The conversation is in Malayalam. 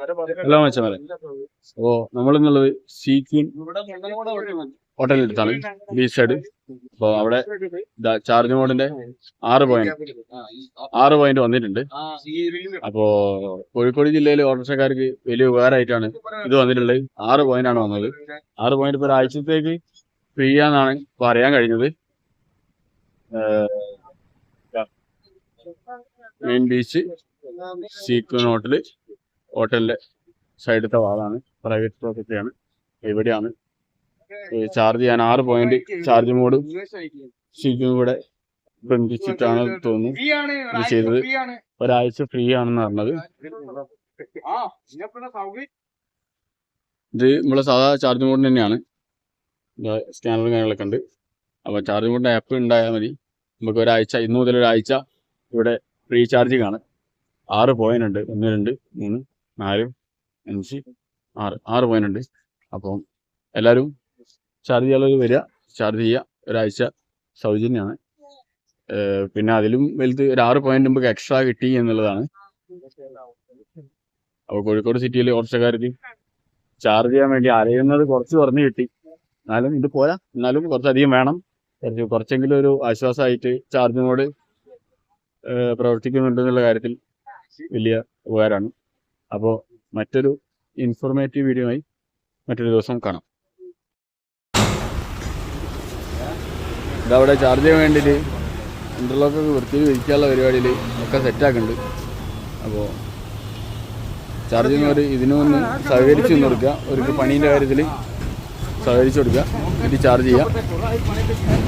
ഹലോ മച്ചമാരെ. അപ്പോൾ നമ്മളിന്നുള്ളത് സീക്വീൻ ഹോട്ടലിനടുത്താണ്, ബീച്ച് സൈഡ്. അപ്പോൾ അവിടെ ചാർജ് മോഡിന്റെ 6 പോയിന്റ് വന്നിട്ടുണ്ട്. അപ്പോൾ കോഴിക്കോട് ജില്ലയിലെ ഓട്ടോറിക്ഷക്കാർക്ക് വലിയ ഉപകാരമായിട്ടാണ് ഇത് വന്നിട്ടുള്ളത്. 6 പോയിന്റാണ് വന്നത്. 6 പോയിന്റ് ഇപ്പോൾ ഒരാഴ്ചത്തേക്ക് ഫ്രീ ആണെന്നാണ് ഇപ്പോൾ അറിയാൻ കഴിഞ്ഞത്. മെയിൻ ബീച്ച്, സീക്വൻ ഹോട്ടലിന്റെ സൈഡത്തെ ഭാഗമാണ്, പ്രൈവറ്റ് പ്രോപ്പർട്ടിയാണ്. ഇവിടെയാണ് ചാർജ് ചെയ്യാൻ 6 പോയിന്റ് ചാർജ് മോഡ് സീക്വൻ കൂടെ ബന്ധിച്ചിട്ടാണ് തോന്നുന്നു ഇത് ചെയ്തത്. ഒരാഴ്ച ഫ്രീ ആണെന്ന് പറഞ്ഞത്. ഇത് നമ്മളെ സാധാ ചാർജ് മോഡിന് തന്നെയാണ്, സ്കാനറും കാര്യങ്ങളൊക്കെ ഉണ്ട്. അപ്പോൾ ചാർജ് മോഡിന്റെ ആപ്പ് ഉണ്ടായാൽ മതി. നമുക്ക് ഒരാഴ്ച, ഇന്ന് മുതൽ ഒരാഴ്ച ഇവിടെ ഫ്രീ ചാർജിങ് ആണ്. 6 പോയിന്റ് ഉണ്ട്. 1 2 3 4 5 6 പോയിന്റ് ഉണ്ട്. അപ്പം എല്ലാവരും ചാർജ് ചെയ്യാനുള്ളത് വരിക, ചാർജ് ചെയ്യുക. ഒരാഴ്ച സൗജന്യമാണ്. പിന്നെ അതിലും വലുത് ഒരു 6 പോയിന്റ് നമുക്ക് എക്സ്ട്രാ കിട്ടി എന്നുള്ളതാണ്. അപ്പോൾ കോഴിക്കോട് സിറ്റിയിൽ ഓട്ടോറിക്ഷക്കാർക്ക് ചാർജ് ചെയ്യാൻ വേണ്ടി അലയുന്നത് കുറച്ച് കുറഞ്ഞ് കിട്ടി. എന്നാലും ഇത് പോരാ, എന്നാലും കുറച്ചധികം വേണം. കുറച്ചെങ്കിലും ഒരു ആശ്വാസമായിട്ട് ചാർജ് മോഡ് പ്രവർത്തിക്കുന്നുണ്ടെന്നുള്ള കാര്യത്തിൽ വലിയ ഉപകാരമാണ്. അപ്പോൾ മറ്റൊരു ഇൻഫോർമേറ്റീവ് വീഡിയോ ആയി മറ്റൊരു ദിവസം കാണാം. ഇതവിടെ ചാർജ് ചെയ്യാൻ വേണ്ടിയിട്ട് ഇൻ്റർലോക്കൊക്കെ വൃത്തിയിൽ വിരിക്കാനുള്ള പരിപാടിയിൽ ഒക്കെ സെറ്റാക്കുന്നുണ്ട്. അപ്പോൾ ചാർജ് ചെയ്യുന്നവർ ഇതിനൊന്ന് സഹകരിച്ച് നിന്ന് കൊടുക്കുക. അവർക്ക് പണീൻ്റെ കാര്യത്തിൽ സഹകരിച്ച് കൊടുക്കുക, എന്നിട്ട് ചാർജ് ചെയ്യുക.